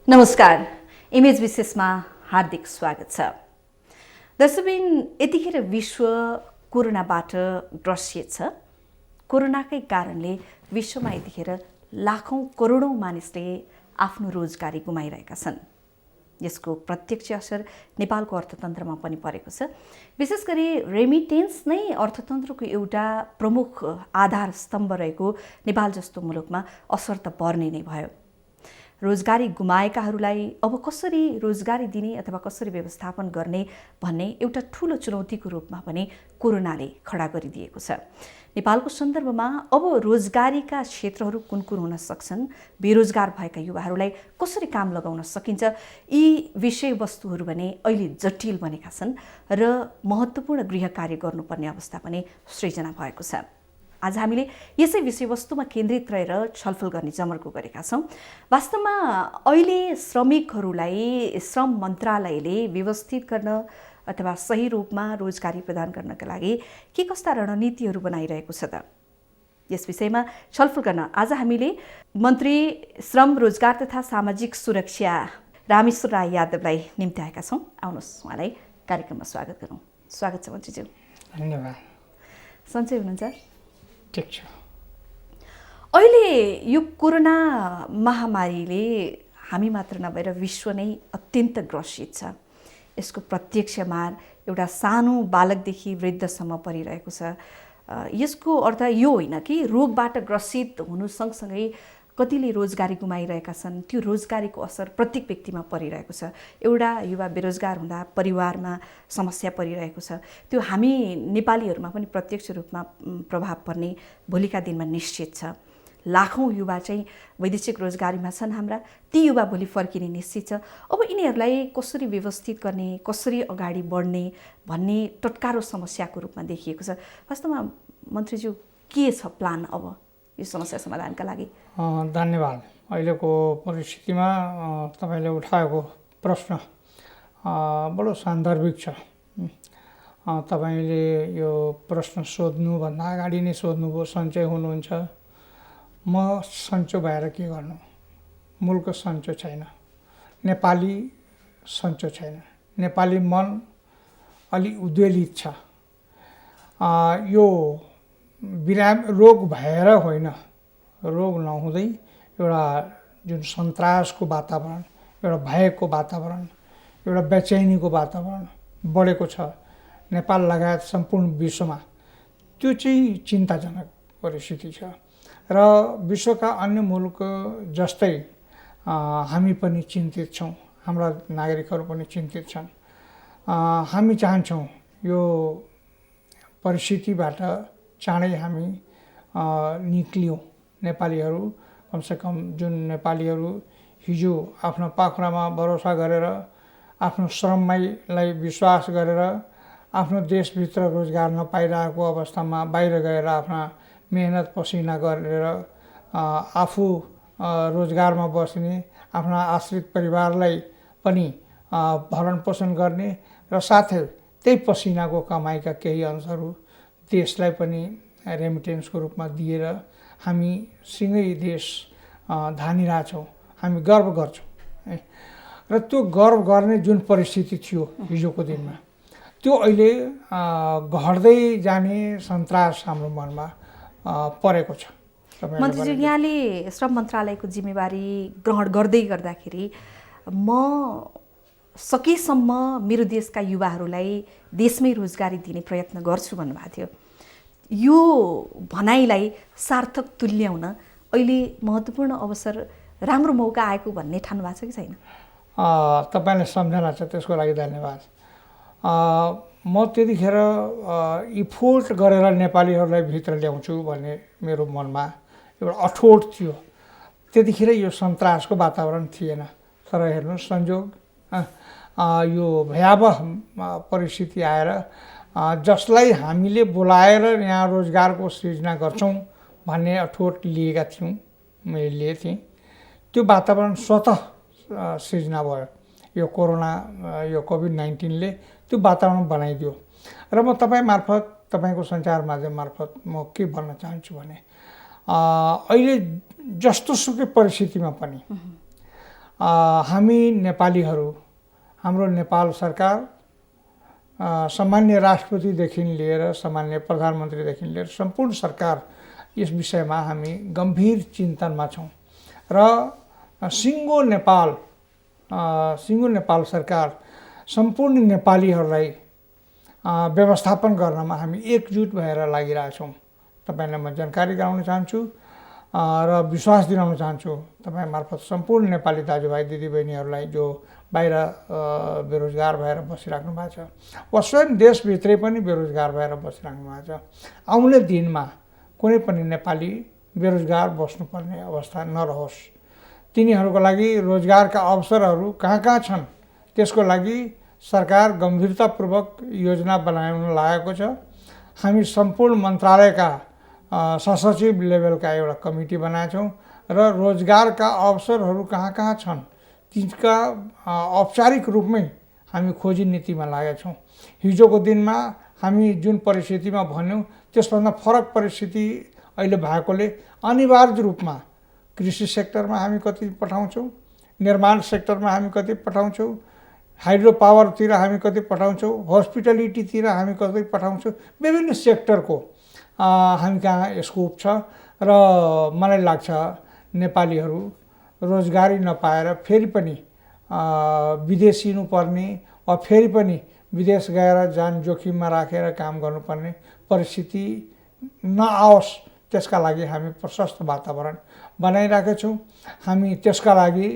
नमस्कार, इमेज विशेषमा हार्दिक स्वागत छ। दर्शकबिन, यतिखेर विश्व कोरोनाबाट ग्रसित छ। कोरोनाकै कारणले विश्वमा यतिखेर लाखौं करोडौं मानिसले आफ्नो रोजगारी गुमाइरहेका छन्। यसको प्रत्यक्ष असर नेपालको अर्थतन्त्रमा पनि परेको छ। विशेष गरी रेमिटेन्स नै अर्थतन्त्रको एउटा प्रमुख आधार स्तम्भ रहेको नेपाल जस्तो मुलुकमा असर त पर्ने नै भयो। रोजगारी गुमाएकाहरूलाई अब कसरी रोजगारी दिने अथवा कसरी व्यवस्थापन गर्ने भन्ने एउटा ठूलो चुनौतीको रूपमा पनि कोरोनाले खडा गरिदिएको छ। नेपालको सन्दर्भमा अब रोजगारीका क्षेत्रहरू कुन कुन हुन सक्छन्, बेरोजगार भएका युवाहरूलाई कसरी काम लगाउन सकिन्छ, यी विषयवस्तुहरू भने अहिले जटिल बनेका छन् र महत्त्वपूर्ण गृह कार्य गर्नुपर्ने अवस्था पनि सृजना भएको छ। आज हामीले यसै विषयवस्तुमा केन्द्रित रहेर छलफल गर्ने जमर्को गरेका छौँ। वास्तवमा अहिले श्रमिकहरूलाई श्रम मन्त्रालयले व्यवस्थित गर्न अथवा सही रूपमा रोजगारी प्रदान गर्नका लागि के कस्ता रणनीतिहरू बनाइरहेको छ त? यस विषयमा छलफल गर्न आज हामीले मन्त्री श्रम, रोजगार तथा सामाजिक सुरक्षा रामेश्वर राय यादवलाई निम्त्याएका छौँ। आउनुहोस्, उहाँलाई कार्यक्रममा स्वागत गरौँ। स्वागत छ मन्त्रीज्यू। धन्यवाद। सन्चै हुनुहुन्छ? ठिक छ। अहिले यो कोरोना महामारीले हामी मात्र नभएर विश्व नै अत्यन्त ग्रसित छ। यसको प्रत्यक्ष मार एउटा सानो बालकदेखि वृद्धसम्म परिरहेको छ। यसको अर्थ यो होइन कि रोगबाट ग्रसित हुनु सँगसँगै कतिले रोजगारी गुमाइरहेका छन्, त्यो रोजगारीको असर प्रत्येक व्यक्तिमा परिरहेको छ। एउटा युवा बेरोजगार हुँदा परिवारमा समस्या परिरहेको छ। त्यो हामी नेपालीहरूमा पनि प्रत्यक्ष रूपमा प्रभाव पर्ने भोलिका दिनमा निश्चित छ। लाखौं युवा चाहिँ वैदेशिक रोजगारीमा छन् हाम्रा, ती युवा भोलि फर्किने निश्चित छ। अब यिनीहरूलाई कसरी व्यवस्थित गर्ने, कसरी अगाडि बढ्ने भन्ने टटकारो समस्याको रूपमा देखिएको छ। वास्तवमा मन्त्रीज्यू, के छ प्लान अब यो समस्या समाधानका लागि? धन्यवाद। अहिलेको परिस्थितिमा तपाईँले उठाएको प्रश्न बडो सान्दर्भिक छ। तपाईँले यो प्रश्न सोध्नुभन्दा अगाडि नै सोध्नुभयो, सन्चै हुनुहुन्छ? म सन्चो भएर के गर्नु? मुलुक सन्चो छैन, नेपाली सन्चो छैन, नेपाली मन अलि उद्वेलित छ। यो रोग भएर होइन, रोग नहुँदै एउटा जुन सन्तासको वातावरण, एउटा भयको वातावरण, एउटा बेचैनीको वातावरण बढेको छ नेपाल लगायत सम्पूर्ण विश्वमा, त्यो चाहिँ चिन्ताजनक परिस्थिति छ। र विश्वका अन्य मुलुक जस्तै हामी पनि चिन्तित छौँ, हाम्रा नागरिकहरू पनि चिन्तित छन्। हामी चाहन्छौँ यो परिस्थितिबाट चाँडै हामी निक्लियौँ। नेपालीहरू, कमसेकम जुन नेपालीहरू हिजो आफ्नो पाखुरामा भरोसा गरेर, आफ्नो श्रमलाई विश्वास गरेर, आफ्नो देशभित्र रोजगार नपाइरहेको अवस्थामा बाहिर गएर आफ्ना मेहनत पसिना गरेर आफू रोजगारमा बस्ने, आफ्ना आश्रित परिवारलाई पनि भरण पोषण गर्ने र साथै त्यही पसिनाको कमाइका केही अंशहरू देशलाई पनि रेमिटेन्सको रूपमा दिएर हामी सँगै देश धानिरहेछौँ। हामी गर्व गर्छौँ र त्यो गर्व गर्ने जुन परिस्थिति थियो हिजोको दिनमा, त्यो अहिले घट्दै जाने सन्तास हाम्रो मनमा परेको छ। मन्त्रीज्यू, यहाँले श्रम मन्त्रालयको जिम्मेवारी ग्रहण गर्दै गर्दाखेरि म सकेसम्म मेरो देशका युवाहरूलाई देशमै रोजगारी दिने प्रयत्न गर्छु भन्नुभएको थियो। यो भनाइलाई सार्थक तुल्याउन अहिले महत्त्वपूर्ण अवसर, राम्रो मौका आएको भन्ने ठान्नु भएको छ कि छैन? तपाईँले सम्झना छ, त्यसको लागि धन्यवाद। म त्यतिखेर इफोर्ट गरेर नेपालीहरूलाई भित्र ल्याउँछु भन्ने मेरो मनमा एउटा अठोट थियो। त्यतिखेर यो सन्तासको वातावरण थिएन। तर हेर्नुहोस्, संयोग यो भयावह परिस्थिति आएर जसलाई हामीले बोलाएर यहाँ रोजगारको सृजना गर्छौँ भन्ने अठोट लिएका थियौँ, मैले लिएको थिएँ, त्यो वातावरण स्वतः सृजना भयो। यो कोरोना, यो कोभिड-19ले त्यो वातावरण बनाइदियो। र म तपाईँ मार्फत, तपाईँको सञ्चार माध्यम मार्फत म के भन्न चाहन्छु भने, अहिले जस्तो सुकै परिस्थितिमा पनि हामी नेपालीहरू, हाम्रो नेपाल सरकार, सामान्य राष्ट्रपतिदेखि लिएर सामान्य प्रधानमन्त्रीदेखि लिएर सम्पूर्ण सरकार यस विषयमा हामी गम्भीर चिन्तनमा छौँ र सिङ्गो नेपाल सरकार सम्पूर्ण नेपालीहरूलाई व्यवस्थापन गर्नमा हामी एकजुट भएर लागिरहेछौँ। तपाईँलाई म जानकारी गराउन चाहन्छु र विश्वास दिलाउन चाहन्छु तपाईँ मार्फत सम्पूर्ण नेपाली दाजुभाइ दिदीबहिनीहरूलाई जो बाहिर बेरोजगार भएर बसिराख्नु भएको छ वा स्वयं देशभित्रै पनि बेरोजगार भएर बसिराख्नु भएको छ। आउने दिनमा कुनै पनि नेपाली बेरोजगार बस्नुपर्ने अवस्था नरहोस्। तिनीहरूको लागि रोजगारका अवसरहरू कहाँ कहाँ छन् त्यसको लागि सरकार गम्भीरतापूर्वक योजना बनाउन लागेको छ। हामी सम्पूर्ण मन्त्रालयका सचिव लेभलका एउटा कमिटी बनाएछौँ र रोजगारका अवसरहरू कहाँ कहाँ छन् तिनका औपचारिक रूपमै हामी खोजी नीतिमा लागेका छौँ। हिजोको दिनमा हामी जुन परिस्थितिमा भन्यौँ त्यसभन्दा फरक परिस्थिति अहिले भएकोले अनिवार्य रूपमा कृषि सेक्टरमा हामी कति पठाउँछौँ, निर्माण सेक्टरमा हामी कति पठाउँछौँ, हाइड्रो पावरतिर हामी कति पठाउँछौँ, हस्पिटलिटीतिर हामी कति पठाउँछौँ, विभिन्न सेक्टरको हामी कहाँ स्कोप छ र मलाई लाग्छ नेपालीहरू रोजगारी नपाएर फेरि पनि विदेशिनु पर्ने वा फेरि पनि विदेश गएर जान जोखिममा राखेर काम गर्नुपर्ने परिस्थिति नआओस् त्यसका लागि हामी प्रशस्त वातावरण बनाइरहेका छौँ। हामी त्यसका लागि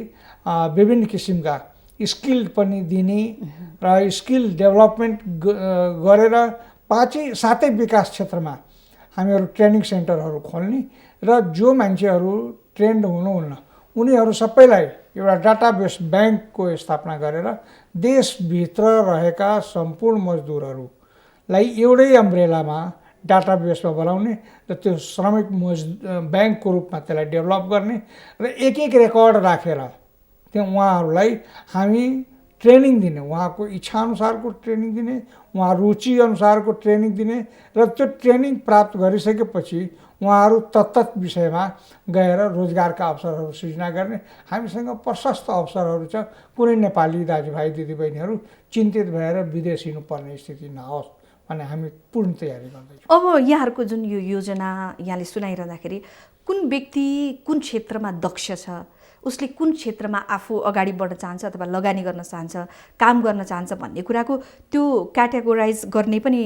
विभिन्न किसिमका स्किल पनि दिने र स्किल डेभलपमेन्ट गरेर साथै विकास क्षेत्रमा हामीहरू ट्रेनिङ सेन्टरहरू खोल्ने र जो मान्छेहरू ट्रेन्ड हुनुहुन्न उनीहरू सबैलाई एउटा डाटाबेस ब्याङ्कको स्थापना गरेर देशभित्र रहेका सम्पूर्ण मजदुरहरूलाई एउटै अम्ब्रेलामा डाटाबेसमा बनाउने र त्यो श्रमिक ब्याङ्कको रूपमा त्यसलाई डेभलप गर्ने र एक एक रेकर्ड राखेर त्यो उहाँहरूलाई हामी ट्रेनिङ दिने, उहाँको इच्छाअनुसारको ट्रेनिङ दिने, उहाँ रुचि अनुसारको ट्रेनिङ दिने र त्यो ट्रेनिङ प्राप्त गरिसकेपछि उहाँहरू तत्त विषयमा गएर रोजगारका अवसरहरू सृजना गर्ने हामीसँग प्रशस्त अवसरहरू छ। कुनै नेपाली दाजुभाइ दिदीबहिनीहरू चिन्तित भएर विदेश हिँड्नुपर्ने स्थिति नहोस् भने हामी पूर्ण तयारी गर्दैछौँ। अब यहाँहरूको जुन यो योजना यहाँले सुनाइरहँदाखेरि कुन व्यक्ति कुन क्षेत्रमा दक्ष छ, उसले कुन क्षेत्रमा आफू अगाडि बढ्न चाहन्छ अथवा लगानी गर्न चाहन्छ, काम गर्न चाहन्छ भन्ने कुराको त्यो क्याटेगोराइज गर्ने पनि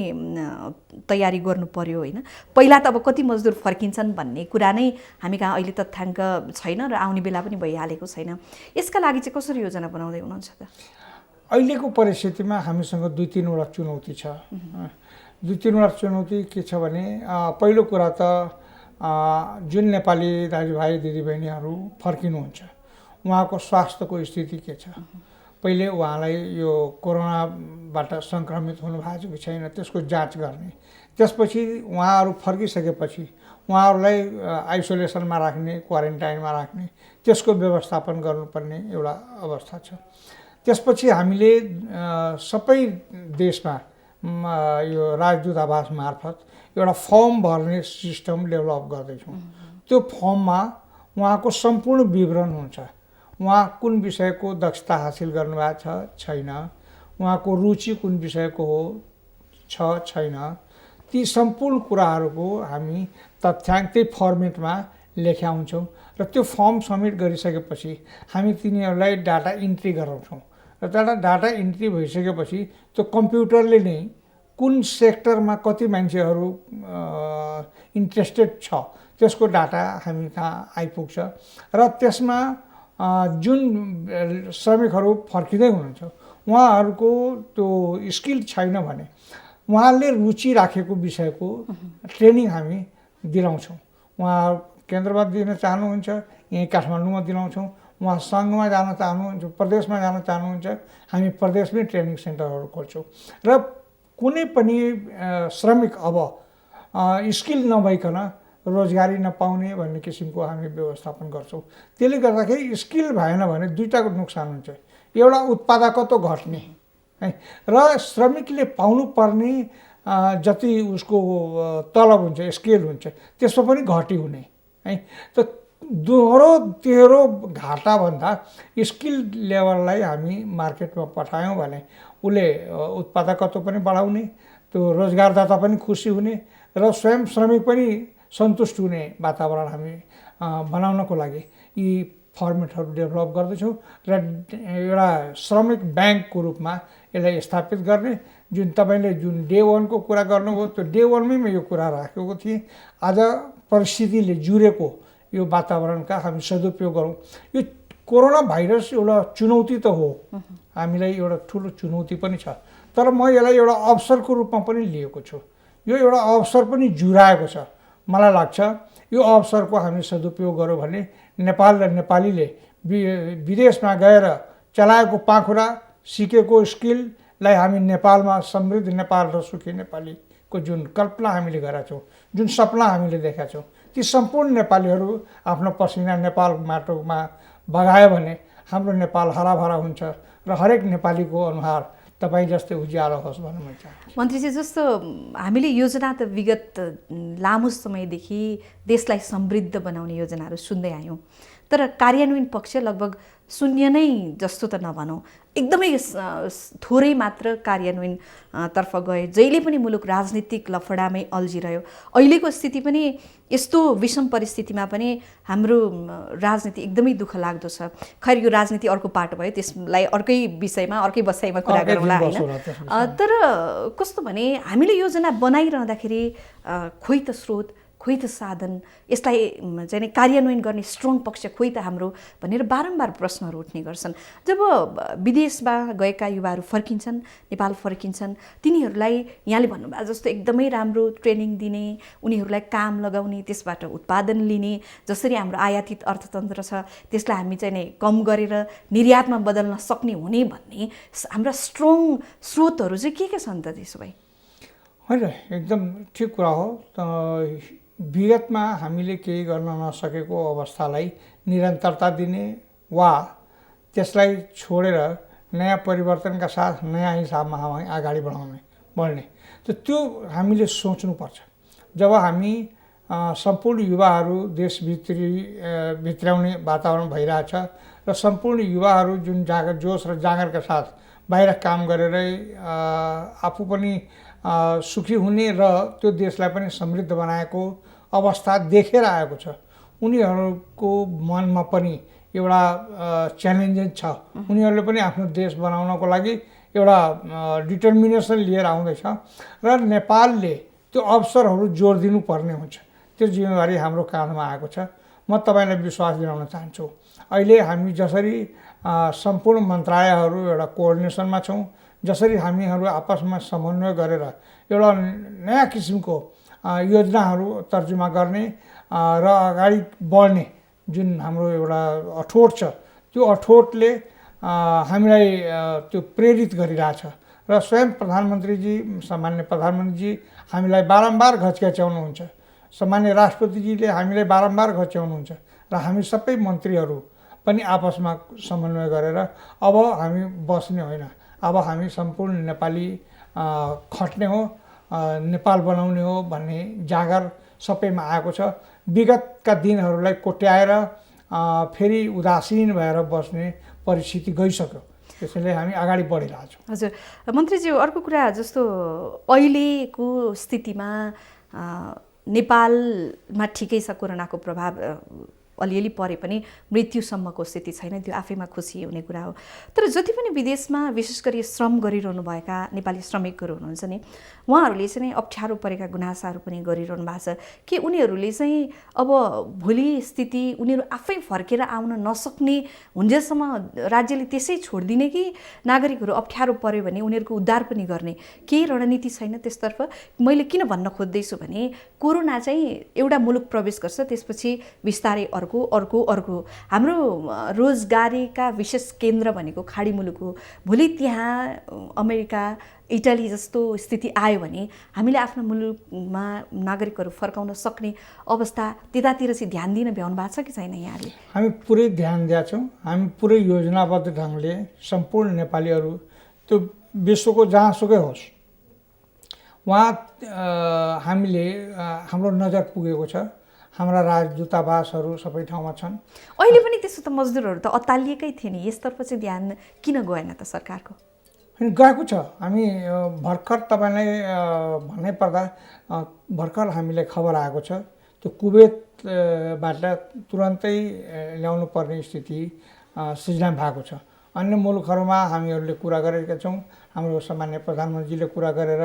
तयारी गर्नु पर्यो होइन। पहिला त अब कति मजदुर फर्किन्छन् भन्ने कुरा नै हामी कहाँ अहिले तथ्याङ्क छैन र आउने बेला पनि भइहालेको छैन। यसका लागि चाहिँ कसरी योजना बनाउँदै हुनुहुन्छ त? अहिलेको परिस्थितिमा हामीसँग दुई तिनवटा चुनौती छ। दुई तिनवटा चुनौती के छ भने पहिलो कुरा त जुन नेपाली दाजुभाइ दिदीबहिनीहरू फर्किनुहुन्छ उहाँको स्वास्थ्यको स्थिति के छ। पहिले उहाँलाई यो कोरोनाबाट सङ्क्रमित हुनुभएको छ कि छैन त्यसको जाँच गर्ने, त्यसपछि उहाँहरू फर्किसकेपछि उहाँहरूलाई आइसोलेसनमा राख्ने, क्वारेन्टाइनमा राख्ने, त्यसको व्यवस्थापन गर्नुपर्ने एउटा अवस्था छ। त्यसपछि हामीले सबै देशमा यो राजदूतावास मार्फत एउटा फर्म भर्ने सिस्टम डेभलप गर्दैछौँ। त्यो फर्ममा उहाँको सम्पूर्ण विवरण हुन्छ, उहाँ कुन विषयको दक्षता हासिल गर्नुभएको छ छैन, उहाँको रुचि कुन विषयको हो छ छैन, ती सम्पूर्ण कुराहरूको हामी तथ्याङ्क त्यही फर्मेटमा लेख्या हुन्छौँ र त्यो फर्म सब्मिट गरिसकेपछि हामी तिनीहरूलाई डाटा इन्ट्री गराउँछौँ र डाटा इन्ट्री भइसकेपछि त्यो कम्प्युटरले नै कुन सेक्टरमा कति मान्छेहरू इन्ट्रेस्टेड छ त्यसको डाटा हामी कहाँ आइपुग्छ र त्यसमा जुन श्रमिकहरू फर्किँदै हुनुहुन्छ उहाँहरूको त्यो स्किल छैन भने उहाँले रुचि राखेको विषयको ट्रेनिङ हामी दिलाउँछौँ। उहाँ केन्द्रमा दिन चाहनुहुन्छ, यहीँ काठमाडौँमा दिलाउँछौँ, उहाँ सङ्घमा जान चाहनुहुन्छ, प्रदेशमा जान चाहनुहुन्छ, हामी प्रदेशमै ट्रेनिङ सेन्टरहरू खोल्छौँ र कुनै पनि श्रमिक अब स्किल नभइकन रोजगारी नपाउने भन्ने किसिमको हामी व्यवस्थापन गर्छौँ। त्यसले गर्दाखेरि स्किल भएन भने दुईटाको नोक्सान हुन्छ, एउटा उत्पादकत्व घट्ने है र श्रमिकले पाउनुपर्ने जति उसको तलब हुन्छ, स्केल हुन्छ त्यसमा पनि घटी हुने है। त दोहोरो तेह्रो घाटाभन्दा स्किल लेभललाई हामी मार्केटमा पठायौँ भने उसले उत्पादकत्व पनि बढाउने, त्यो रोजगारदाता पनि खुसी हुने र स्वयं श्रमिक पनि सन्तुष्ट हुने वातावरण हामी बनाउनको लागि यी फर्मेटहरू डेभलप गर्दैछौँ र एउटा श्रमिक ब्याङ्कको रूपमा यसलाई स्थापित गर्ने। जुन तपाईँले जुन डे 1 को कुरा गर्नुभयो त्यो डे 1 मै यो कुरा राखेको थिएँ। आज परिस्थितिले जुरेको यो वातावरणका हामी सदुपयोग गरौँ। यो कोरोना भाइरस एउटा चुनौती त हो, हामीलाई एउटा ठुलो चुनौती पनि छ, तर म यसलाई एउटा अवसरको रूपमा पनि लिएको छु। यो एउटा अवसर पनि जुराएको छ। मलाई लाग्छ यो अवसरको हामी सदुपयोग गऱ्यौँ भने नेपाल र नेपालीले विदेशमा गएर चलाएको पाखुरा, सिकेको स्किललाई हामी नेपालमा समृद्ध नेपाल र सुखी नेपालीको जुन कल्पना हामीले गरेका छौँ, जुन सपना हामीले देखेका छौँ, ती सम्पूर्ण नेपालीहरू आफ्नो पसिना नेपाल माटोमा बगायो भने हाम्रो नेपाल हराभरा हुन्छ र हरेक नेपालीको अनुहार तपाईँ जस्तै उज्यालो होस् भन्न मन चाहन्छु। मन्त्रीजी, जस्तो हामीले योजना त विगत लामो समयदेखि देशलाई समृद्ध बनाउने योजनाहरू सुन्दै आयौँ, तर कार्यान्वयन पक्ष लगभग शून्य नै जस्तो त नभनौँ, एकदमै थोरै मात्र कार्यान्वयन तर्फ गए। जहिले पनि मुलुक राजनीतिक लफडामै अल्झिरह्यो। अहिलेको स्थिति पनि यस्तो विषम परिस्थितिमा पनि हाम्रो राजनीति एकदमै दुःख लाग्दो छ। खैर, यो राजनीति अर्को पाटो भयो, त्यसलाई अर्कै विषयमा अर्कै बसाइमा कुरा गरौँला होइन। तर कस्तो भने हामीले योजना बनाइरहँदाखेरि खोइ त स्रोत, खोइ त साधन, यसलाई चाहिँ कार्यान्वयन गर्ने स्ट्रङ पक्ष खोइ त हाम्रो भनेर बारम्बार प्रश्नहरू उठ्ने गर्छन्। जब विदेशमा गएका युवाहरू फर्किन्छन्, नेपाल फर्किन्छन्, तिनीहरूलाई यहाँले भन्नुभयो जस्तो एकदमै राम्रो ट्रेनिङ दिने, उनीहरूलाई काम लगाउने, त्यसबाट उत्पादन लिने, जसरी हाम्रो आयातित अर्थतन्त्र छ त्यसलाई हामी चाहिँ कम गरेर निर्यातमा बदल्न सक्ने हुने भन्ने हाम्रा स्ट्रङ स्रोतहरू चाहिँ के छन् त त्यसो भए? होइन, एकदम ठिक कुरा हो। विगतमा हामीले केही गर्न नसकेको अवस्थालाई निरन्तरता दिने वा त्यसलाई छोडेर नयाँ परिवर्तनका साथ नयाँ हिसाबमा हामी अगाडि बढ्ने त्यो हामीले सोच्नुपर्छ। जब हामी सम्पूर्ण युवाहरू भित्राउने वातावरण भइरहेछ र सम्पूर्ण युवाहरू जुन जोस र जाँगरका साथ बाहिर काम गरेरै आफू पनि सुखी हुने र त्यो देशलाई पनि समृद्ध बनाएको अवस्था देखेर आएको छ, उनीहरूको मनमा पनि एउटा च्यालेन्जेस छ। उनीहरूले पनि आफ्नो देश बनाउनको लागि एउटा डिटर्मिनेसन लिएर आउँदैछ र नेपालले त्यो अवसरहरू जोड दिनुपर्ने हुन्छ। त्यो जिम्मेवारी हाम्रो काँधमा आएको छ। म तपाईँलाई विश्वास दिलाउन चाहन्छु, अहिले हामी जसरी सम्पूर्ण मन्त्रालयहरू एउटा कोअर्डिनेसनमा छौँ, जसरी हामीहरू आपसमा समन्वय गरेर एउटा नयाँ किसिमको योजनाहरू तर्जुमा गर्ने र अगाडि बढ्ने जुन हाम्रो एउटा अठोट छ, त्यो अठोटले हामीलाई त्यो प्रेरित गरिरहेछ र स्वयं प्रधानमन्त्रीजी, सामान्य प्रधानमन्त्रीजी हामीलाई बारम्बार घच्च्याउनुहुन्छ, सामान्य राष्ट्रपतिजीले हामीलाई बारम्बार घच्च्याउनुहुन्छ र हामी सबै मन्त्रीहरू पनि आपसमा समन्वय गरेर अब हामी बस्ने होइन, अब हामी सम्पूर्ण नेपाली खट्ने हो, नेपाल बनाउने हो भन्ने जागर सबैमा आएको छ। विगतका दिनहरूलाई कोट्याएर फेरि उदासीन भएर बस्ने परिस्थिति गइसक्यो, त्यसैले हामी अगाडि बढिरहेछौँ। हजुर मन्त्रीज्यू, अर्को कुरा जस्तो अहिलेको स्थितिमा नेपालमा ठिकै छ, कोरोनाको प्रभाव अलिअलि परे पनि मृत्युसम्मको स्थिति छैन, त्यो आफैमा खुसी हुने कुरा हो। तर जति पनि विदेशमा विशेष गरी श्रम गरिरहनुभएका नेपाली श्रमिकहरू हुनुहुन्छ नि, उहाँहरूले चाहिँ अप्ठ्यारो परेका गुनासाहरू पनि गरिरहनु भएको छ कि उनीहरूले चाहिँ अब भोलि स्थिति उनीहरू आफै फर्केर आउन नसक्ने हुन्जेलसम्म राज्यले त्यसै छोडिदिने कि नागरिकहरू अप्ठ्यारो पर्यो भने उनीहरूको उद्धार पनि गर्ने केही रणनीति छैन त्यसतर्फ? मैले किन भन्न खोज्दैछु भने कोरोना चाहिँ एउटा मुलुक प्रवेश गर्छ, त्यसपछि बिस्तारै अर्को अर्को अर्को हाम्रो रोजगारीका विशेष केन्द्र भनेको खाडी मुलुक हो। भोलि त्यहाँ अमेरिका, इटाली जस्तो स्थिति आयो भने हामीले आफ्नो मुलुकमा नागरिकहरू फर्काउन सक्ने अवस्था त्यतातिर चाहिँ ध्यान दिन भ्याउनु भएको छ कि छैन यहाँले? हामी पुरै ध्यान दिएका छौँ। हामी पुरै योजनाबद्ध ढङ्गले सम्पूर्ण नेपालीहरू त्यो विश्वको जहाँसुकै होस् वहाँ हामीले हाम्रो नजर पुगेको छ। हाम्रा राजदूतावासहरू सबै ठाउँमा छन्। अहिले पनि त्यसो त मजदुरहरू त अत्तालिएकै थिए नि, यसतर्फ चाहिँ ध्यान किन गएन त सरकारको? अनि गएको छ। हामी भर्खर तपाईँलाई भन्नै पर्दा भर्खर हामीलाई खबर आएको छ, त्यो कुवेतबाट तुरन्तै ल्याउनु पर्ने स्थिति सिर्जना भएको छ। अन्य मुलुकहरूमा हामीहरूले कुरा गरेका छौँ, हाम्रो सामान्य प्रधानमन्त्रीले कुरा गरेर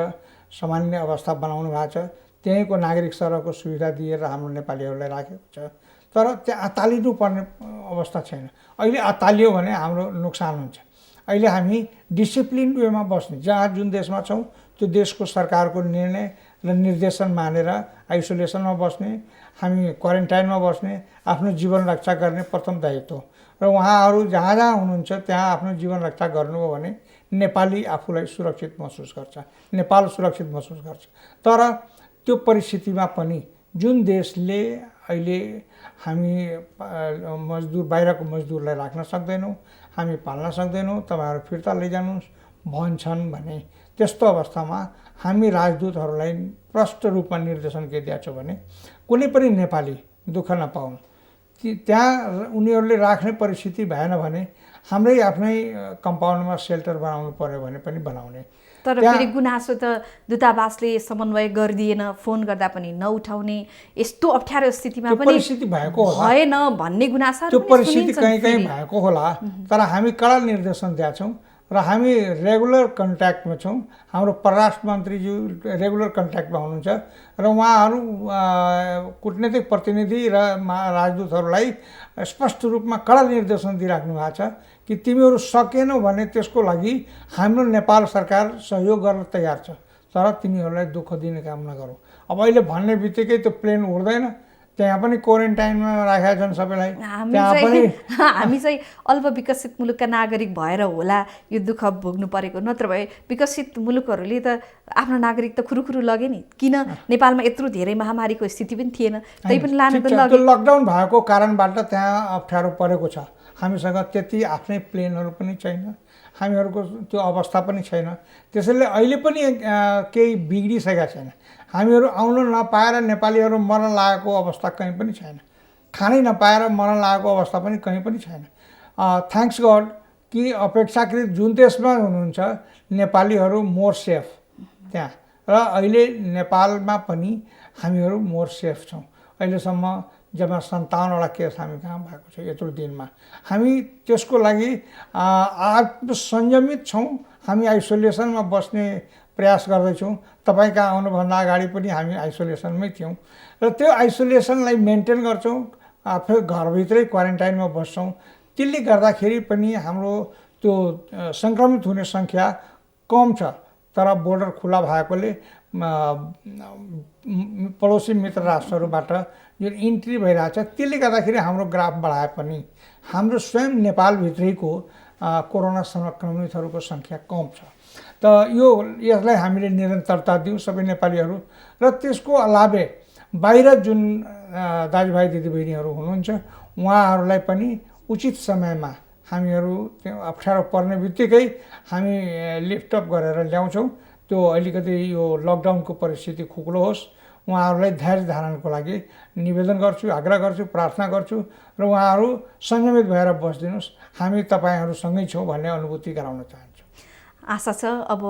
सामान्य अवस्था बनाउनु भएको छ, त्यहीँको नागरिक सरहको सुविधा दिएर हाम्रो नेपालीहरूलाई राखेको छ। तर त्यहाँ अत्तालिनु पर्ने अवस्था छैन। अहिले अत्तालियो भने हाम्रो नोक्सान हुन्छ। अहिले हामी डिसिप्लिन वेमा बस्ने, जहाँ जुन देशमा छौँ त्यो देशको सरकारको निर्णय र निर्देशन मानेर आइसोलेसनमा बस्ने, हामी क्वारेन्टाइनमा बस्ने, आफ्नो जीवन रक्षा गर्ने प्रथम दायित्व हो। र उहाँहरू जहाँ जहाँ हुनुहुन्छ त्यहाँ आफ्नो जीवन रक्षा गर्नुभयो भने नेपाली आफूलाई सुरक्षित महसुस गर्छ, नेपाल सुरक्षित महसुस गर्छ। तर त्यो परिस्थितिमा पनि जुन देशले अहिले हामी मजदुर बाहिरको मजदुरलाई राख्न सक्दैनौँ, हामी पाल्न सक्दैनौँ, तपाईँहरू फिर्ता लैजानुहोस् भन्छन् भने त्यस्तो अवस्थामा हामी राजदूतहरूलाई प्रष्ट रूपमा निर्देशन के दिएको छ भने कुनै पनि नेपाली दुःख नपाउन्। त्यहाँ उनीहरूले राख्ने परिस्थिति भएन भने हाम्रै आफ्नै कम्पाउन्डमा सेल्टर बनाउनु पर्यो भने पनि बनाउने। तर फेरि गुनासो त दूतावासले समन्वय गरिदिएन, फोन गर्दा पनि नउठाउने, यस्तो अप्ठ्यारो स्थितिमा पनि परिस्थिति भएको होला, भएन भन्ने गुनासो त्यो परिस्थिति कहीँ कहीँ भएको होला। तर हामी कडा निर्देशन दिएका छौँ र हामी रेगुलर कन्ट्याक्टमा छौँ। हाम्रो परराष्ट्र मन्त्रीज्यू रेगुलर कन्ट्याक्टमा हुनुहुन्छ र उहाँहरू कूटनीतिक प्रतिनिधि र राजदूतहरूलाई स्पष्ट रूपमा कडा निर्देशन दिइराख्नु भएको छ कि तिमीहरू सकेनौ भने त्यसको लागि हाम्रो नेपाल सरकार सहयोग गर्न तयार छ, तर तिमीहरूलाई दुःख दिने काम नगरौँ। अब अहिले भन्ने बित्तिकै त्यो प्लेन उड्दैन, त्यहाँ पनि क्वारेन्टाइनमा राखेका छन् सबैलाई। हामी चाहिँ अल्पविकसित मुलुकका नागरिक भएर होला यो दुःख भोग्नु परेको, नत्र भए विकसित मुलुकहरूले त आफ्नो नागरिक त खुरुखुरु लगे नि। किन नेपालमा यत्रो धेरै महामारीको स्थिति पनि थिएन, तै पनि लान त लगे। लकडाउन भएको कारणबाट त्यहाँ अप्ठ्यारो परेको छ। हामीसँग त्यति आफ्नै प्लेनहरू पनि छैन, हामीहरूको त्यो अवस्था पनि छैन। त्यसैले अहिले पनि केही बिग्रिसकेका छैन। हामीहरू आउन नपाएर नेपालीहरू मर्न लागेको अवस्था कहीँ पनि छैन, खानै नपाएर मर्न लागेको अवस्था पनि कहीँ पनि छैन। थ्याङ्क्स गड कि अपेक्षाकृत जुन देशमा हुनुहुन्छ नेपालीहरू मोर सेफ त्यहाँ, र अहिले नेपालमा पनि हामीहरू मोर सेफ छौँ। अहिलेसम्म जम्मा 57वटा केस हामी कहाँ भएको छ यत्रो दिनमा। हामी त्यसको लागि आत्मसंयमित छौँ। हामी आइसोलेसनमा बस्ने प्रयास गर्दैछौँ। तपाईँका आउनुभन्दा अगाडि पनि हामी आइसोलेसनमै थियौँ र त्यो आइसोलेसनलाई मेन्टेन गर्छौँ, आफै घरभित्रै क्वारेन्टाइनमा बस्छौँ। त्यसले गर्दाखेरि पनि हाम्रो त्यो सङ्क्रमित हुने सङ्ख्या कम छ। तर बोर्डर खुला भएकोले पडोसी मित्र राष्ट्रहरूबाट जुन इन्ट्री भइरहेछ त्यसले गर्दाखेरि हाम्रो ग्राफ बढाए पनि हाम्रो स्वयं नेपालभित्रैको कोरोना सङ्क्रमितहरूको सङ्ख्या कम छ। त यसलाई हामीले निरन्तरता दिउँ सबै नेपालीहरू। र त्यसको अलावा बाहिर जुन दाजुभाइ दिदीबहिनीहरू हुनुहुन्छ उहाँहरूलाई पनि उचित समयमा हामीहरू त्यो अप्ठ्यारो पर्ने बित्तिकै हामी लिफ्टअप गरेर ल्याउँछौँ। त्यो अलिकति यो लकडाउनको परिस्थिति खुकुलो होस्, उहाँहरूलाई धैर्य धारणको लागि निवेदन गर्छु, आग्रह गर्छु, प्रार्थना गर्छु र उहाँहरू संयमित भएर बसिदिनुहोस्। हामी तपाईँहरूसँगै छौँ भन्ने अनुभूति गराउन चाहन्छु। आशा छ अब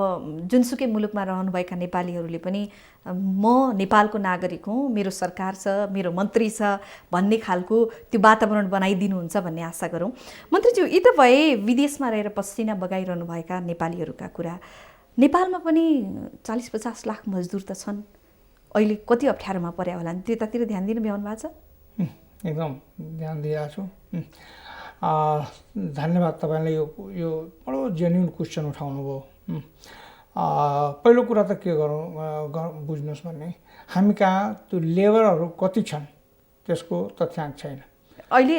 जुनसुकै मुलुकमा रहनुभएका नेपालीहरूले पनि म नेपालको नागरिक हुँ, मेरो सरकार छ, मेरो मन्त्री छ भन्ने खालको त्यो वातावरण बनाइदिनुहुन्छ भन्ने आशा गरौँ। मन्त्रीज्यू, यी त भए विदेशमा रहेर पसिना बगाइरहनुभएका नेपालीहरूका कुरा। नेपालमा पनि 40-50 लाख मजदुर त छन्। अहिले कति अप्ठ्यारोमा पर्या होला नि, त्यतातिर ध्यान दिनु भ्याउनु भएको छ? एकदम ध्यान दिइरहेको छु। धन्यवाद तपाईँले यो बडो जेन्युन क्वेसन उठाउनु भयो। पहिलो कुरा त के गरौँ बुझ्नुहोस् भने हामी कहाँ त्यो लेबरहरू कति छन् त्यसको तथ्याङ्क छैन। अहिले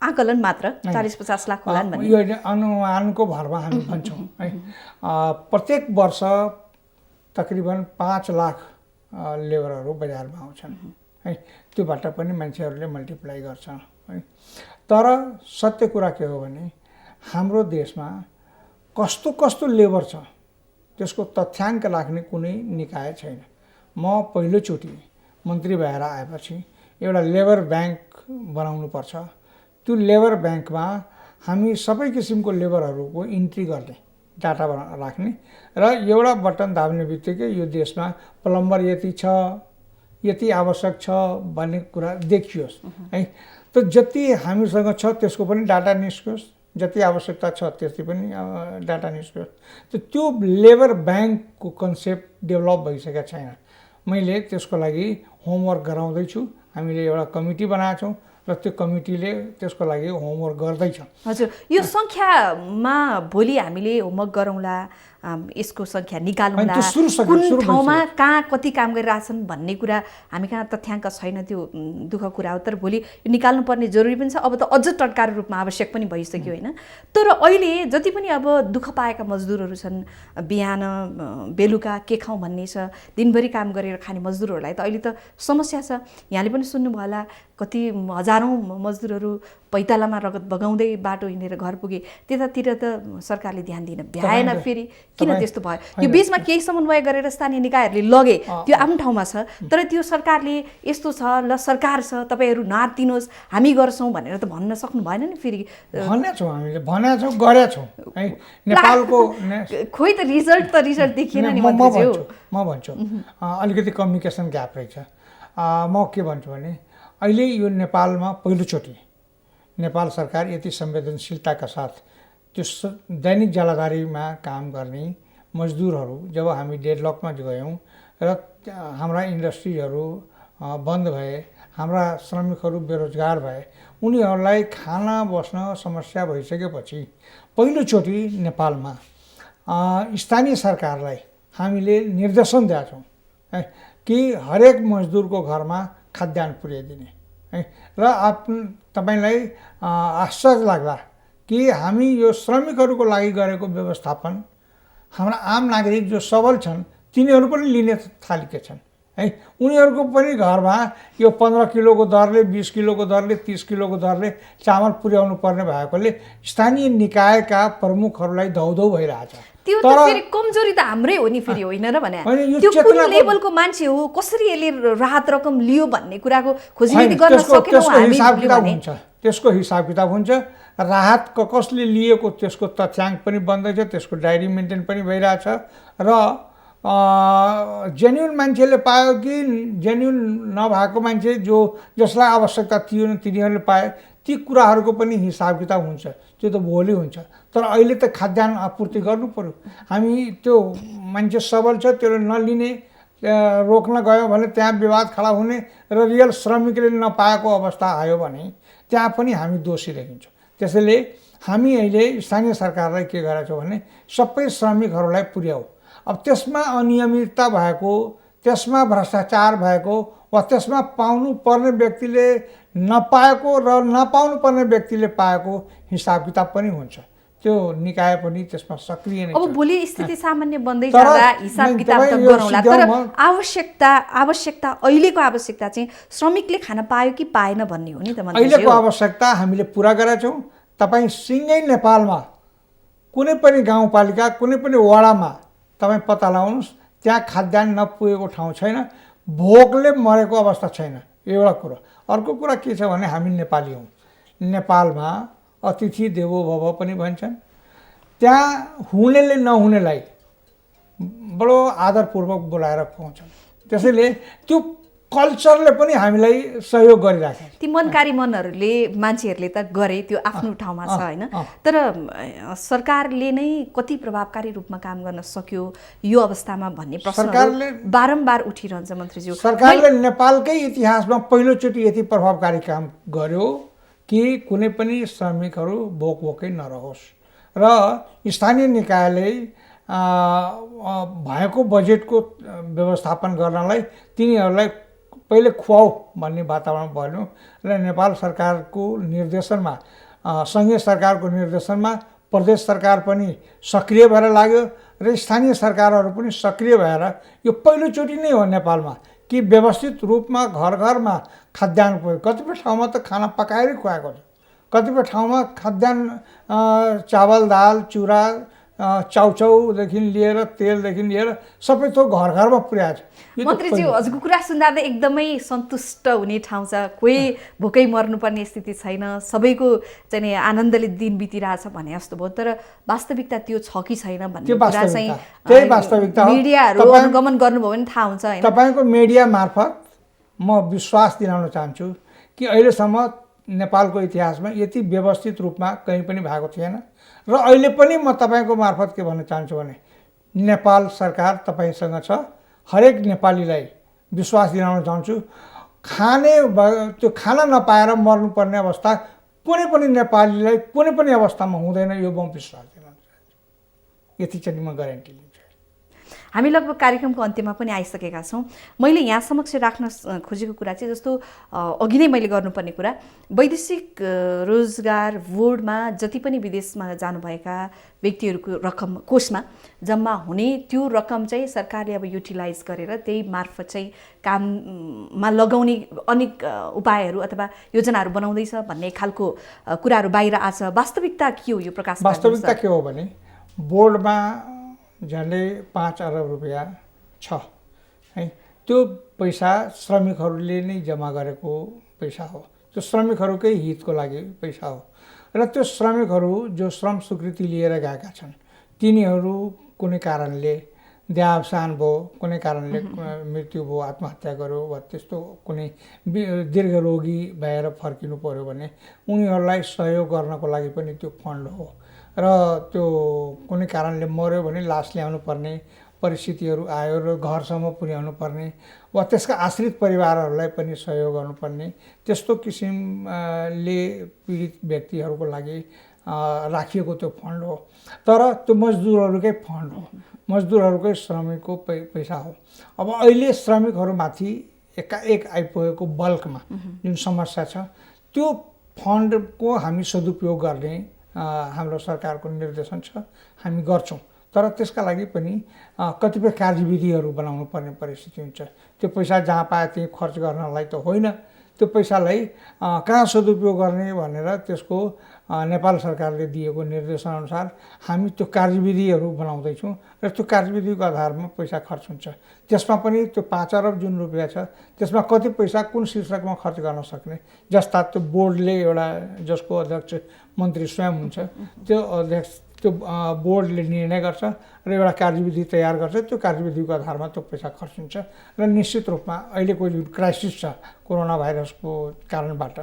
आकलन मात्र 40-50 लाख होला नि। यो अनुमानको भरमा हामी भन्छौँ है। प्रत्येक वर्ष तकरिबन 5 लाख लेबरहरू बजारमा आउँछन् है। त्योबाट पनि मान्छेहरूले मल्टिप्लाई गर्छ है। तर सत्य कुरा के हो भने हाम्रो देशमा कस्तो कस्तो लेबर छ त्यसको तथ्याङ्क राख्ने कुनै निकाय छैन। म पहिलोचोटि मन्त्री भएर आएपछि एउटा लेबर ब्याङ्क बनाउनुपर्छ। त्यो लेबर ब्याङ्कमा हामी सबै किसिमको लेबरहरूको इन्ट्री गर्ने, डाटा राख्ने र एउटा बटन दाब्ने बित्तिकै यो देशमा प्लम्बर यति छ, यति आवश्यक छ भन्ने कुरा देखियोस् है। त जति हामीसँग छ त्यसको पनि डाटा निस्कोस्, जति आवश्यकता छ त्यति पनि डाटा निस्कोस्। त त्यो लेबर ब्याङ्कको कन्सेप्ट डेभलप भइसकेको छैन। मैले त्यसको लागि होमवर्क गराउँदैछु। हामीले एउटा कमिटी बनाएको छौँ र त्यो कमिटीले त्यसको लागि होमवर्क गर्दैछ। हजुर, यो सङ्ख्यामा भोलि हामीले होमवर्क गरौँला, यसको सङ्ख्या निकालौँला, कुन ठाउँमा कहाँ कति काम गरिरहेछन् भन्ने कुरा हामी कहाँ तथ्याङ्क छैन, त्यो दुःख कुरा हो। तर भोलि यो निकाल्नुपर्ने जरुरी पनि छ। अब त अझ टटकार रूपमा आवश्यक पनि भइसक्यो होइन। तर अहिले जति पनि अब दुःख पाएका मजदुरहरू छन्, बिहान बेलुका के खाउँ भन्ने छ, दिनभरि काम गरेर खाने मजदुरहरूलाई त अहिले त समस्या छ। यहाँले पनि सुन्नुभयो होला, कति हजारौँ मजदुरहरू पैतालामा रगत बगाउँदै बाटो हिँडेर घर पुगे। त्यतातिर त सरकारले ध्यान दिन भ्याएन। फेरि किन त्यस्तो भयो? यो बिचमा केही समन्वय गरेर स्थानीय निकायहरूले लगे, त्यो आफ्नो ठाउँमा छ। तर त्यो सरकारले यस्तो छ, ल सरकार छ, तपाईँहरू नातिनुहोस्, हामी गर्छौँ भनेर त भन्न सक्नु भएन नि। फेरि भनेको छौँ, हामीले भनेको छौँ, गरेका छौँ है। नेपालको खोइ त रिजल्ट देखिएन नि। म भन्छु अलिकति कम्युनिकेसन ग्याप रहेछ। म के भन्छु भने अहिले यो नेपालमा पहिलोचोटि नेपाल सरकार यति संवेदनशीलताका साथ त्यो दैनिक जलाधारीमा काम गर्ने मजदुरहरू जब हामी डेडलकमा गयौँ र हाम्रा इन्डस्ट्रीहरू बन्द भए, हाम्रा श्रमिकहरू बेरोजगार भए, उनीहरूलाई खाना बस्न समस्या भइसकेपछि पहिलोचोटि नेपालमा स्थानीय सरकारलाई हामीले निर्देशन दिएका छौँ कि हरेक मजदुरको घरमा खाद्यान्न पुर्याइदिने है। र तपाईँलाई आश्चर्य लाग्ला कि हामी यो श्रमिकहरूको लागि गरेको व्यवस्थापन हाम्रा आम नागरिक जो सबल छन् तिनीहरू पनि लिने थालेका छन् है। उनीहरूको पनि घरमा यो 15 किलोको दरले, 20 किलोको दरले, 30 किलोको दरले चामल पुर्याउनु पर्ने भएकोले स्थानीय निकायका प्रमुखहरूलाई धौधौ भइरहेछ। त्यो त फेरि कमजोरी त हाम्रै हो नि, फेरि होइन र भने त्यो कुन लेभलको मान्छे हो, कसरी यसले राहत रकम लियो भन्ने कुराको खोजबिन गर्न सकेनौँ हामी। त्यसको हिसाब किताब हुन्छ। राहत कसले लिएको त्यसको तथ्याङ्क पनि बन्दैछ, त्यसको डायरी मेन्टेन पनि भइरहेछ। र जेन्युन मान्छेले पायो कि जेन्युन नभएको मान्छे जसलाई आवश्यकता थियो तिनीहरूले पाए, ती कुराहरूको पनि हिसाब किताब हुन्छ। त्यो त भोलि हुन्छ। तर अहिले त खाद्यान्न आपूर्ति गर्नु पर्यो। हामी त्यो मान्छे सबल छ त्यसले नलिने रोक्न गयो भने त्यहाँ विवाद खडा हुने र रियल श्रमिकले नपाएको अवस्था आयो भने त्यहाँ पनि हामी दोषी देखिन्छौँ। त्यसैले हामी अहिले स्थानीय सरकारलाई के गरेका छौँ भने सबै श्रमिकहरूलाई पुर्याऊ। अब त्यसमा अनियमितता भएको, त्यसमा भ्रष्टाचार भएको वा त्यसमा पाउनु पर्ने व्यक्तिले नपाएको र नपाउनु पर्ने व्यक्तिले पाएको हिसाब किताब पनि हुन्छ। त्यो निकाय पनि त्यसमा सक्रिय नै छ। अब भोलि स्थिति सामान्य बन्दै जाँदा हिसाब किताब त गरौँला। तर आवश्यकता अहिलेको आवश्यकता चाहिँ श्रमिकले खान पायो कि पाएन भन्ने हो नि त। अहिलेको आवश्यकता हामीले पुरा गरेका छौँ। तपाईँ सिँगै नेपालमा कुनै पनि गाउँपालिका, कुनै पनि वडामा तपाईँ पत्ता लगाउनुहोस्, त्यहाँ खाद्यान्न नपुगेको ठाउँ छैन, भोकले मरेको अवस्था छैन। एउटा कुरा। अर्को कुरा के छ भने हामी नेपाली हौँ। नेपालमा अतिथि देवो भव पनि भन्छन्। त्यहाँ हुनेले नहुनेलाई बडो आदरपूर्वक बोलाएर खुवाउँछन्। त्यसैले त्यो कल्चरले पनि हामीलाई सहयोग गरिरहेको छ। ती मनकारी मनहरूले मान्छेहरूले त गरे, त्यो आफ्नो ठाउँमा छ होइन। तर सरकारले नै कति प्रभावकारी रूपमा काम गर्न सक्यो यो अवस्थामा भन्ने प्रश्न बारम्बार उठिरहन्छ मन्त्रीज्यू। सरकारले नेपालकै इतिहासमा पहिलोचोटि यति प्रभावकारी काम गर्यो कि कुनै पनि श्रमिकहरू भोकै नरहोस् र स्थानीय निकायले भएको बजेटको व्यवस्थापन गर्नलाई तिनीहरूलाई पहिले खुवाऊ भन्ने वातावरण बन्यो र नेपाल सरकारको निर्देशनमा, सङ्घीय सरकारको निर्देशनमा प्रदेश सरकार पनि सक्रिय भएर लाग्यो र स्थानीय सरकारहरू पनि सक्रिय भएर यो पहिलोचोटि नै हो नेपालमा कि व्यवस्थित रूपमा घर घरमा खाद्यान्न पुग्यो। कतिपय ठाउँमा त खाना पकाएरै खुवाएको छ। कतिपय ठाउँमा खाद्यान्न चावल, दाल, चुरा, चाउचाउदेखि लिएर तेलदेखि लिएर सबै थोक घर घरमा पुर्याएको छ। यो त मन्त्रीज्यू हजुरको कुरा सुन्दा त एकदमै सन्तुष्ट हुने ठाउँ छ। कोही भोकै मर्नुपर्ने स्थिति छैन, सबैको चाहिँ नि आनन्दले दिन बितिरहेछ भने जस्तो भयो। तर वास्तविकता त्यो छ कि छैन भन्ने त्यो कुरा वास्तविकता, चाहिँ त्यही वास्तविकता हो। मिडियाहरू अनुगमन गर्नुभयो भने थाहा हुन्छ होइन। तपाईँको मिडिया मार्फत म विश्वास दिलाउन चाहन्छु कि अहिलेसम्म नेपालको इतिहासमा यति व्यवस्थित रूपमा कहीँ पनि भएको थिएन। र अहिले पनि म तपाईँको मार्फत के भन्न चाहन्छु भने नेपाल सरकार तपाईँसँग छ। हरेक नेपालीलाई विश्वास दिलाउन चाहन्छु, त्यो खाना नपाएर मर्नुपर्ने अवस्था कुनै पनि नेपालीलाई कुनै पनि अवस्थामा हुँदैन, यो म विश्वास दिलाउन चाहन्छु। यति चाहिँ म ग्यारेन्टी लिन्छु। हामी लगभग कार्यक्रमको अन्त्यमा पनि आइसकेका छौँ। मैले यहाँ समक्ष राख्न खोजेको कुरा चाहिँ जस्तो अघि नै मैले गर्नुपर्ने कुरा, वैदेशिक रोजगार बोर्डमा जति पनि विदेशमा जानुभएका व्यक्तिहरूको रकम कोषमा जम्मा हुने त्यो रकम चाहिँ सरकारले अब युटिलाइज गरेर त्यही मार्फत चाहिँ काममा लगाउने अनेक उपायहरू अथवा योजनाहरू बनाउँदैछ भन्ने खालको कुराहरू बाहिर आछ। वास्तविकता के हो यो प्रकाश? वास्तविकता के हो भने बोर्डमा झन्डै 5 अरब रुपियाँ छ है। त्यो पैसा श्रमिकहरूले नै जम्मा गरेको पैसा हो। त्यो श्रमिकहरूकै हितको लागि पैसा हो। र त्यो श्रमिकहरू जो श्रम स्वीकृति लिएर गएका छन् तिनीहरू कुनै कारणले देहावसान भयो, कुनै कारणले मृत्यु भयो, आत्महत्या गर्यो वा त्यस्तो कुनै दीर्घरोगी भएर फर्किनु पर्यो भने उनीहरूलाई सहयोग गर्नको लागि पनि त्यो फन्ड हो। र त्यो कुनै कारणले मर्यो भने लास ल्याउनु पर्ने परिस्थितिहरू आयो र घरसम्म पुर्याउनु पर्ने वा त्यसका आश्रित परिवारहरूलाई पनि सहयोग गर्नुपर्ने त्यस्तो किसिमले पीडित व्यक्तिहरूको लागि राखिएको त्यो फन्ड हो। तर त्यो मजदुरहरूकै फन्ड हो, मजदुरहरूकै श्रमिकको पैसा हो। अब अहिले श्रमिकहरूमाथि एकाएक आइपुगेको बल्कमा जुन समस्या छ त्यो फन्डको हामी सदुपयोग गर्ने हाम्रो सरकारको निर्देशन छ, हामी गर्छौँ। तर त्यसका लागि पनि कतिपय कार्यविधिहरू बनाउनु पर्ने परिस्थिति हुन्छ। त्यो पैसा जहाँ पाए त्यहीँ खर्च गर्नलाई त होइन, त्यो पैसालाई कहाँ सदुपयोग गर्ने भनेर त्यसको नेपाल सरकारले दिएको निर्देशनअनुसार हामी त्यो कार्यविधिहरू बनाउँदैछौँ र त्यो कार्यविधिको आधारमा पैसा खर्च हुन्छ। त्यसमा पनि त्यो 5 अरब जुन रुपियाँ छ त्यसमा कति पैसा कुन शीर्षकमा खर्च गर्न सक्ने, जस्ता त्यो बोर्डले एउटा जसको अध्यक्ष मन्त्री स्वयं हुन्छ त्यो अध्यक्ष त्यो बोर्डले निर्णय गर्छ र एउटा कार्यविधि तयार गर्छ। त्यो कार्यविधिको आधारमा त्यो पैसा खर्च हुन्छ र निश्चित रूपमा अहिलेको जुन क्राइसिस छ कोरोना भाइरसको कारणबाट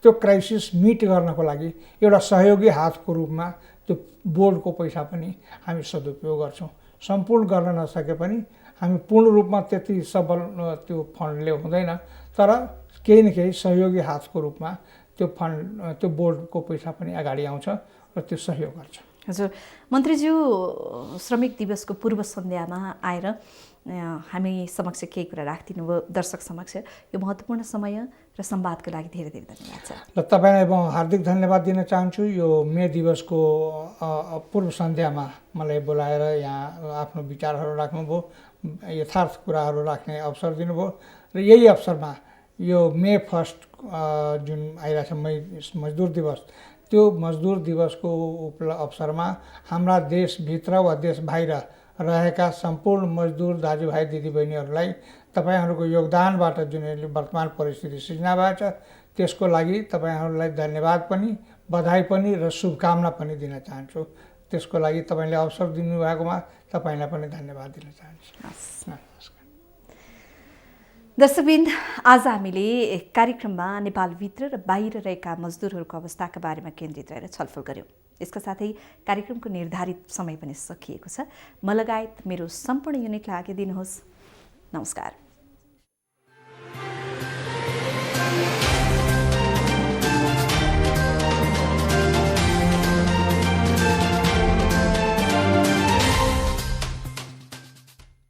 त्यो क्राइसिस मिट गर्नको लागि एउटा सहयोगी हातको रूपमा त्यो बोर्डको पैसा पनि हामी सदुपयोग गर्छौँ। सम्पूर्ण गर्न नसके पनि हामी पूर्ण रूपमा त्यति सबल त्यो फन्डले हुँदैन, तर केही न केही सहयोगी हातको रूपमा त्यो फन्ड त्यो बोर्डको पैसा पनि अगाडि आउँछ र त्यो सहयोग गर्छ। हजुर मन्त्रीज्यू, श्रमिक दिवसको पूर्व सन्ध्यामा आएर हामी समक्ष केही कुरा राखिदिनु भयो दर्शक समक्ष। यो महत्त्वपूर्ण समय र संवादको लागि धेरै धेरै धन्यवाद छ। र तपाईँलाई म हार्दिक धन्यवाद दिन चाहन्छु। यो मे दिवसको पूर्व सन्ध्यामा मलाई बोलाएर यहाँ आफ्नो विचारहरू राख्नुभयो, यथार्थ कुराहरू राख्ने अवसर दिनुभयो र यही अवसरमा यो मे 1 जुन आइरहेछ मजदुर दिवस, त्यो मजदुर दिवसको अवसरमा हाम्रा देशभित्र वा देश बाहिर रहेका सम्पूर्ण मजदुर दाजुभाइ दिदीबहिनीहरूलाई तपाईँहरूको योगदानबाट जुन वर्तमान परिस्थिति सृजना भएको छ त्यसको लागि तपाईँहरूलाई धन्यवाद पनि, बधाई पनि र शुभकामना पनि दिन चाहन्छु। त्यसको लागि तपाईँले अवसर दिनुभएकोमा तपाईँलाई पनि धन्यवाद दिन चाहन्छु। नमस्कार। दर्शकवृन्द, आज हामीले कार्यक्रममा नेपालभित्र र बाहिर रहेका मजदुरहरूको अवस्थाका बारेमा केन्द्रित रहेर छलफल गऱ्यौँ। यसका साथै कार्यक्रमको निर्धारित समय पनि सकिएको छ। म लगायत मेरो सम्पूर्ण युनिटलाई आज्ञा दिनुहोस्। नमस्कार।